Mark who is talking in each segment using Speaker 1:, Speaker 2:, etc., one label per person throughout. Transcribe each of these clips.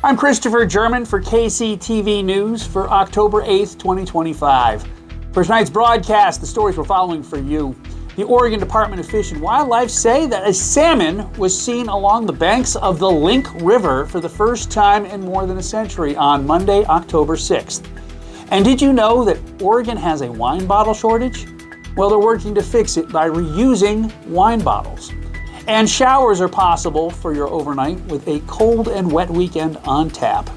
Speaker 1: I'm Christopher German for KCTV News for October 8th, 2025. For tonight's broadcast, the stories we're following for you. The Oregon Department of Fish and Wildlife say that a salmon was seen along the banks of the Link River for the first time in more than a century on Monday, October 6th. And did you know that Oregon has a wine bottle shortage? Well, they're working to fix it by reusing wine bottles. And showers are possible for your overnight with a cold and wet weekend on tap.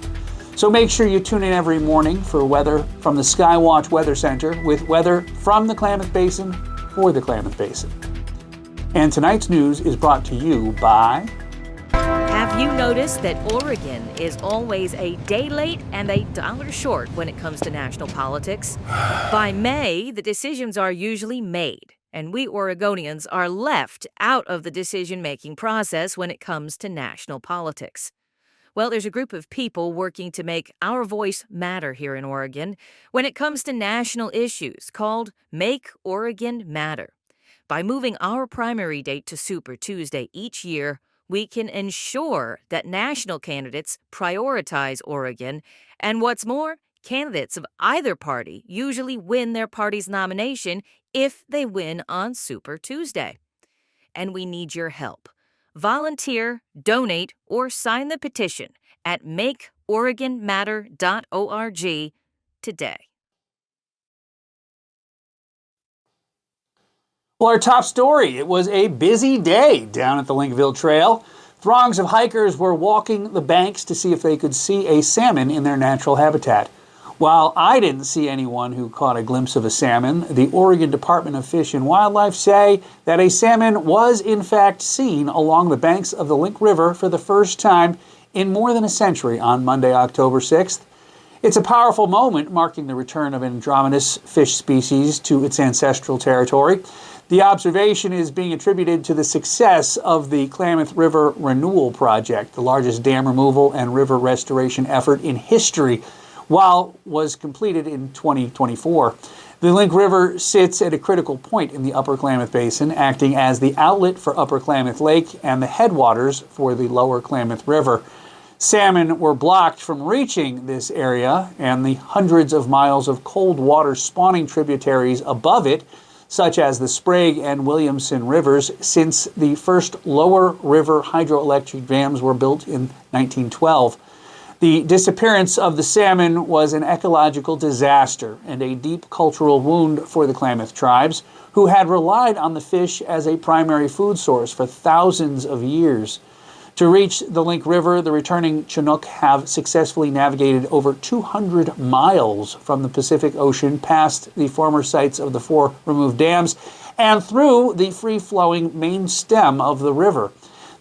Speaker 1: So make sure you tune in every morning for weather from the Skywatch Weather Center with weather from the Klamath Basin for the Klamath Basin. And tonight's news is brought to you by...
Speaker 2: Have you noticed that Oregon is always a day late and a dollar short when it comes to national politics? By May, the decisions are usually made, and we Oregonians are left out of the decision-making process when it comes to national politics. Well, there's a group of people working to make our voice matter here in Oregon when it comes to national issues called Make Oregon Matter. By moving our primary date to Super Tuesday each year, we can ensure that national candidates prioritize Oregon, and what's more, candidates of either party usually win their party's nomination if they win on Super Tuesday. And we need your help. Volunteer, donate, or sign the petition at makeoregonmatter.org today.
Speaker 1: Well, our top story, it was a busy day down at the Linkville Trail. Throngs of hikers were walking the banks to see if they could see a salmon in their natural habitat. While I didn't see anyone who caught a glimpse of a salmon, the Oregon Department of Fish and Wildlife say that a salmon was in fact seen along the banks of the Link River for the first time in more than a century on Monday, October 6th. It's a powerful moment marking the return of an androgynous fish species to its ancestral territory. The observation is being attributed to the success of the Klamath River Renewal Project, the largest dam removal and river restoration effort in history, while was completed in 2024. The Link River sits at a critical point in the Upper Klamath Basin, acting as the outlet for Upper Klamath Lake and the headwaters for the Lower Klamath River. Salmon were blocked from reaching this area, and the hundreds of miles of cold water spawning tributaries above it, such as the Sprague and Williamson rivers, since the first lower river hydroelectric dams were built in 1912. The disappearance of the salmon was an ecological disaster and a deep cultural wound for the Klamath tribes, who had relied on the fish as a primary food source for thousands of years. To reach the Link River, the returning Chinook have successfully navigated over 200 miles from the Pacific Ocean past the former sites of the 4 removed dams and through the free-flowing main stem of the river.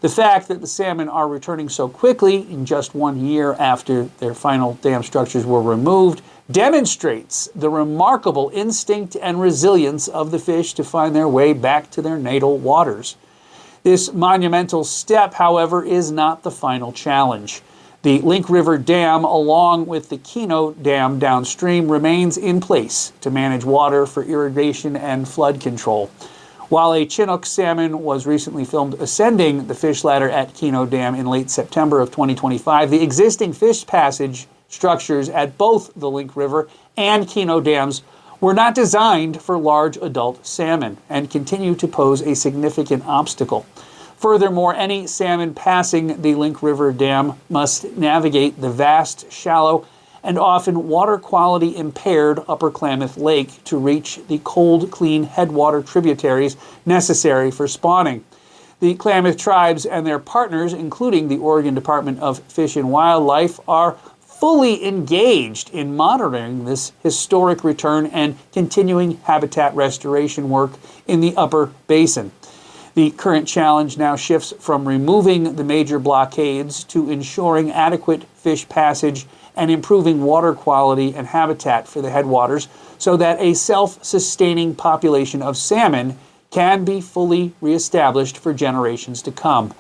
Speaker 1: The fact that the salmon are returning so quickly in just 1 year after their final dam structures were removed demonstrates the remarkable instinct and resilience of the fish to find their way back to their natal waters. This monumental step, however, is not the final challenge. The Link River Dam, along with the Keno Dam downstream, remains in place to manage water for irrigation and flood control. While a Chinook salmon was recently filmed ascending the fish ladder at Keno Dam in late September of 2025, the existing fish passage structures at both the Link River and Keno Dams were not designed for large adult salmon and continue to pose a significant obstacle. Furthermore, any salmon passing the Link River Dam must navigate the vast, shallow, and often water quality impaired Upper Klamath Lake to reach the cold, clean headwater tributaries necessary for spawning. The Klamath tribes and their partners, including the Oregon Department of Fish and Wildlife, are fully engaged in monitoring this historic return and continuing habitat restoration work in the Upper Basin. The current challenge now shifts from removing the major blockades to ensuring adequate fish passage and improving water quality and habitat for the headwaters so that a self-sustaining population of salmon can be fully reestablished for generations to come.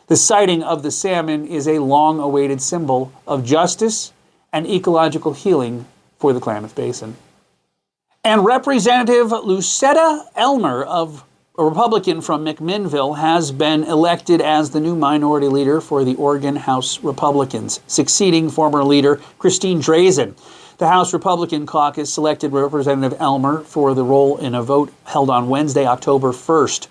Speaker 1: The sighting of the salmon is a long-awaited symbol of justice and ecological healing for the Klamath Basin. And Representative Lucetta Elmer of a Republican from McMinnville, has been elected as the new minority leader for the Oregon House Republicans, succeeding former leader Christine Drazen. The House Republican caucus selected Representative Elmer for the role in a vote held on Wednesday, October 1st.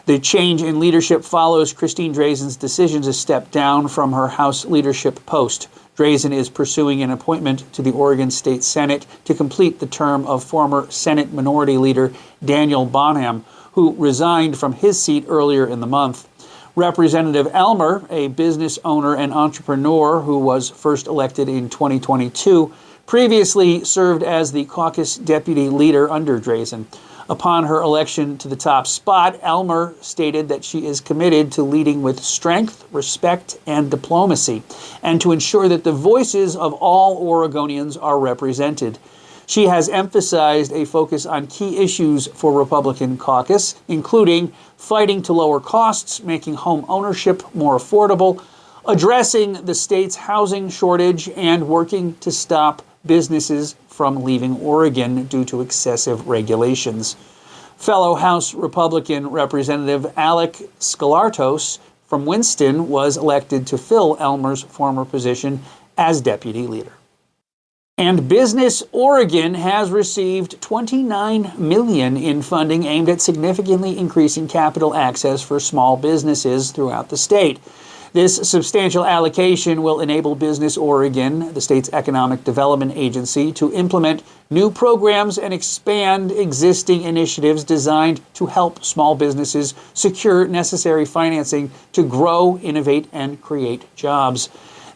Speaker 1: The change in leadership follows Christine Drazen's decision to step down from her House leadership post. Drazen is pursuing an appointment to the Oregon State Senate to complete the term of former Senate Minority Leader Daniel Bonham, who resigned from his seat earlier in the month. Representative Elmer, a business owner and entrepreneur who was first elected in 2022, previously served as the caucus deputy leader under Drazen. Upon her election to the top spot, Elmer stated that she is committed to leading with strength, respect, and diplomacy, and to ensure that the voices of all Oregonians are represented. She has emphasized a focus on key issues for Republican caucus, including fighting to lower costs, making home ownership more affordable, addressing the state's housing shortage, and working to stop businesses from leaving Oregon due to excessive regulations. Fellow House Republican Representative Alec Scalartos from Winston was elected to fill Elmer's former position as deputy leader. And Business Oregon has received $29 million in funding aimed at significantly increasing capital access for small businesses throughout the state. This substantial allocation will enable Business Oregon, the state's economic development agency, to implement new programs and expand existing initiatives designed to help small businesses secure necessary financing to grow, innovate, and create jobs.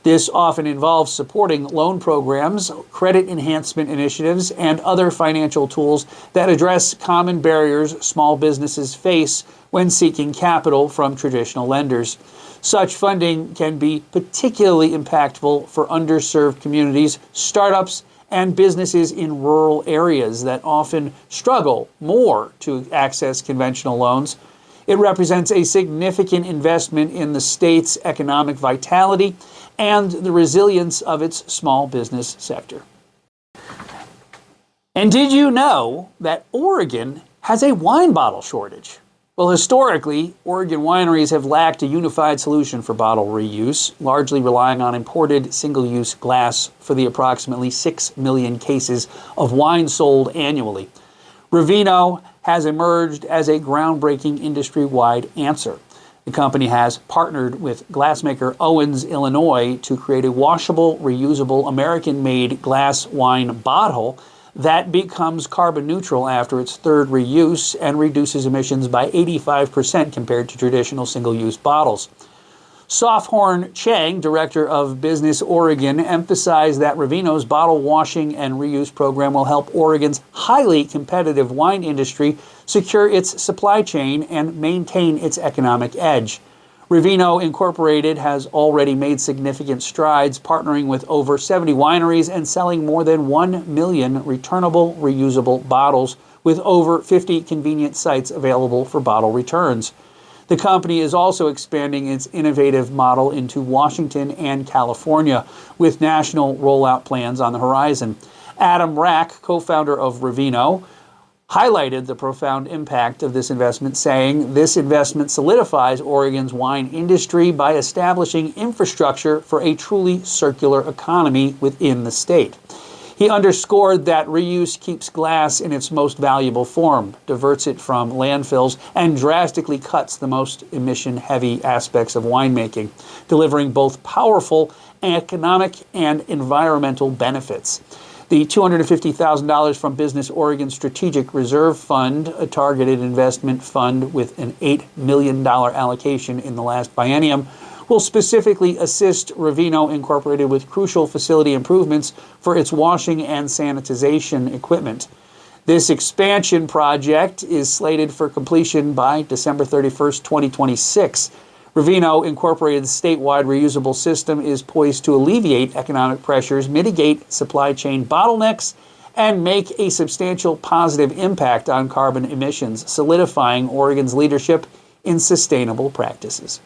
Speaker 1: This often involves supporting loan programs, credit enhancement initiatives, and other financial tools that address common barriers small businesses face when seeking capital from traditional lenders. Such funding can be particularly impactful for underserved communities, startups, and businesses in rural areas that often struggle more to access conventional loans. It represents a significant investment in the state's economic vitality and the resilience of its small business sector. And did you know that Oregon has a wine bottle shortage? Well, historically, Oregon wineries have lacked a unified solution for bottle reuse, largely relying on imported single-use glass for the approximately 6 million cases of wine sold annually. Ravino has emerged as a groundbreaking industry-wide answer. The company has partnered with glassmaker Owens, Illinois, to create a washable, reusable, American-made glass wine bottle that becomes carbon neutral after its third reuse and reduces emissions by 85% compared to traditional single-use bottles. Softhorn Chang, director of Business Oregon, emphasized that Ravino's bottle washing and reuse program will help Oregon's highly competitive wine industry secure its supply chain and maintain its economic edge. Ravino Incorporated has already made significant strides, partnering with over 70 wineries and selling more than 1 million returnable, reusable bottles, with over 50 convenient sites available for bottle returns. The company is also expanding its innovative model into Washington and California, with national rollout plans on the horizon. Adam Rack, co-founder of Ravino, highlighted the profound impact of this investment, saying this investment solidifies Oregon's wine industry by establishing infrastructure for a truly circular economy within the state. He underscored that reuse keeps glass in its most valuable form, diverts it from landfills, and drastically cuts the most emission-heavy aspects of winemaking, delivering both powerful economic and environmental benefits. The $250,000 from Business Oregon Strategic Reserve Fund, a targeted investment fund with an $8 million allocation in the last biennium, will specifically assist Ravino Incorporated with crucial facility improvements for its washing and sanitization equipment. This expansion project is slated for completion by December 31st, 2026. Ravino Incorporated's statewide reusable system is poised to alleviate economic pressures, mitigate supply chain bottlenecks, and make a substantial positive impact on carbon emissions, solidifying Oregon's leadership in sustainable practices.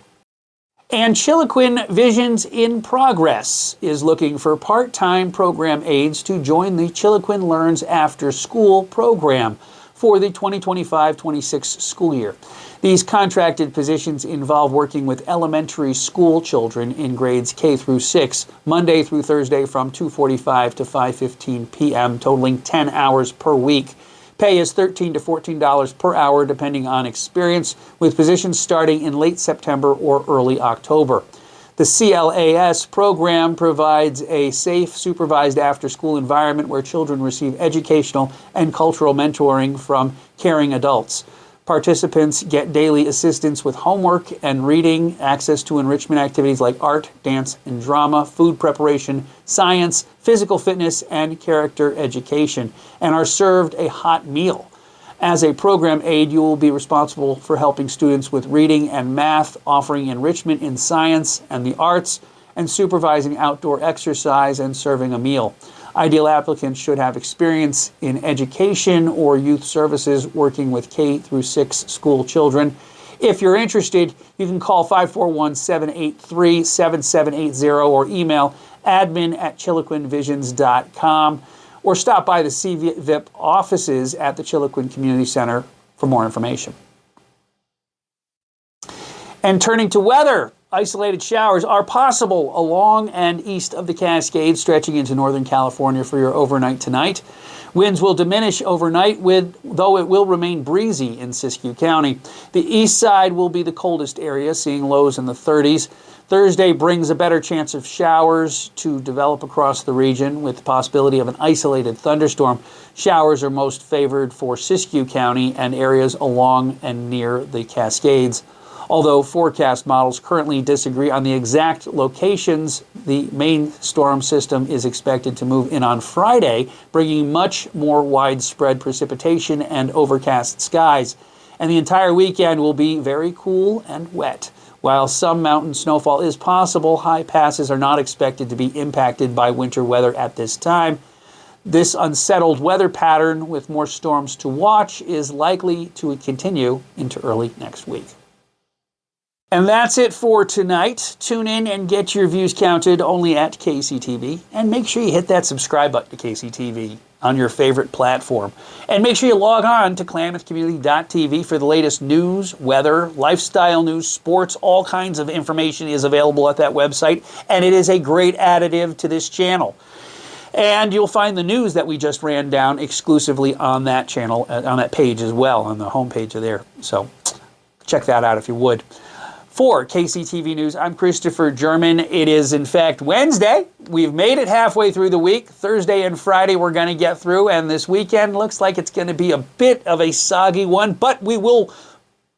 Speaker 1: And Chiloquin Visions in Progress is looking for part-time program aides to join the Chiloquin Learns After School program. for the 2025-26 school year. These contracted positions involve working with elementary school children in grades K through 6, Monday through Thursday from 2:45 to 5:15 p.m., totaling 10 hours per week. Pay is $13 to $14 per hour, depending on experience, with positions starting in late September or early October. The CLAS program provides a safe, supervised after-school environment where children receive educational and cultural mentoring from caring adults. Participants get daily assistance with homework and reading, access to enrichment activities like art, dance, and drama, food preparation, science, physical fitness, and character education, and are served a hot meal. As a program aide, you will be responsible for helping students with reading and math, offering enrichment in science and the arts, and supervising outdoor exercise and serving a meal. Ideal applicants should have experience in education or youth services working with K through 6 school children. If you're interested, you can call 541-783-7780 or email admin@chiloquinvisions.com or stop by the CVIP offices at the Chiloquin Community Center for more information. And turning to weather, isolated showers are possible along and east of the Cascades, stretching into Northern California for your overnight tonight. Winds will diminish overnight, though it will remain breezy in Siskiyou County. The east side will be the coldest area, seeing lows in the 30s. Thursday brings a better chance of showers to develop across the region with the possibility of an isolated thunderstorm. Showers are most favored for Siskiyou County and areas along and near the Cascades. Although forecast models currently disagree on the exact locations, the main storm system is expected to move in on Friday, bringing much more widespread precipitation and overcast skies. And the entire weekend will be very cool and wet. While some mountain snowfall is possible, high passes are not expected to be impacted by winter weather at this time. This unsettled weather pattern with more storms to watch is likely to continue into early next week. And that's it for tonight. Tune in and get your views counted only at KCTV. And make sure you hit that subscribe button to KCTV on your favorite platform. And make sure you log on to klamathcommunity.tv for the latest news, weather, lifestyle news, sports, all kinds of information is available at that website. And it is a great additive to this channel. And you'll find the news that we just ran down exclusively on that channel, on that page as well, on the homepage of there. So check that out if you would. For KCTV News, I'm Christopher German. It is, in fact, Wednesday. We've made it halfway through the week. Thursday and Friday we're going to get through, and this weekend looks like it's going to be a bit of a soggy one, but we will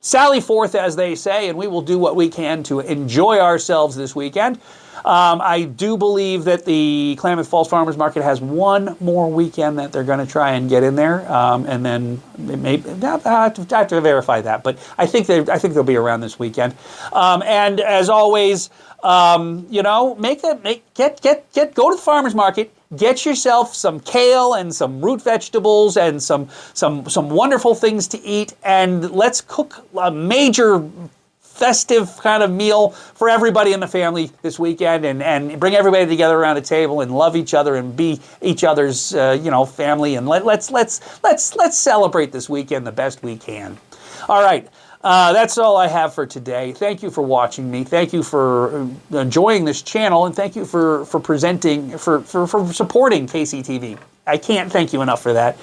Speaker 1: sally forth, as they say, and we will do what we can to enjoy ourselves this weekend. I do believe that the Klamath Falls Farmers Market has one more weekend that they're going to try and get in there, and then maybe I have to verify that, but I think they'll be around this weekend. And as always, you know, go to the farmers market. Get yourself some kale and some root vegetables and some wonderful things to eat, and let's cook a major festive kind of meal for everybody in the family this weekend, and bring everybody together around a table and love each other and be each other's family, and let's celebrate this weekend the best we can. All right. That's all I have for today. Thank you for watching me. Thank you for enjoying this channel, and thank you for supporting KCTV. I can't thank you enough for that.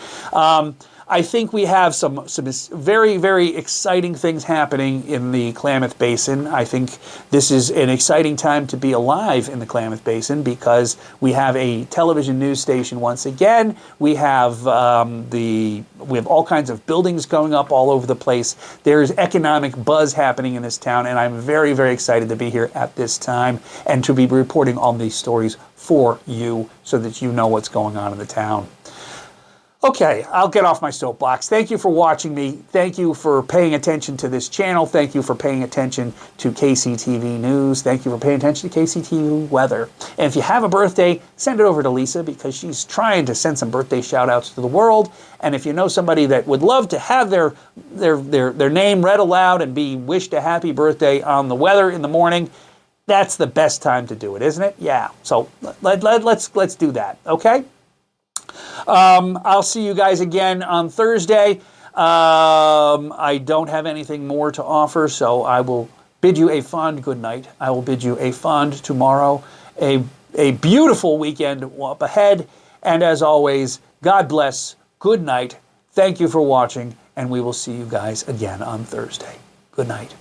Speaker 1: I think we have some very, very exciting things happening in the Klamath Basin. I think this is an exciting time to be alive in the Klamath Basin because we have a television news station once again. We have all kinds of buildings going up all over the place. There's economic buzz happening in this town, and I'm very, very excited to be here at this time and to be reporting on these stories for you so that you know what's going on in the town. Okay, I'll get off my soapbox. Thank you for watching me. Thank you for paying attention to this channel. Thank you for paying attention to KCTV News. Thank you for paying attention to KCTV Weather. And if you have a birthday, send it over to Lisa because she's trying to send some birthday shout-outs to the world. And if you know somebody that would love to have their name read aloud and be wished a happy birthday on the weather in the morning, that's the best time to do it, isn't it? Yeah, so let's do that, okay? I'll see you guys again on Thursday. I don't have anything more to offer, so I will bid you a fond good night. I will bid you a fond tomorrow, a beautiful weekend up ahead, and as always, God bless, good night, thank you for watching, and we will see you guys again on Thursday. Good night.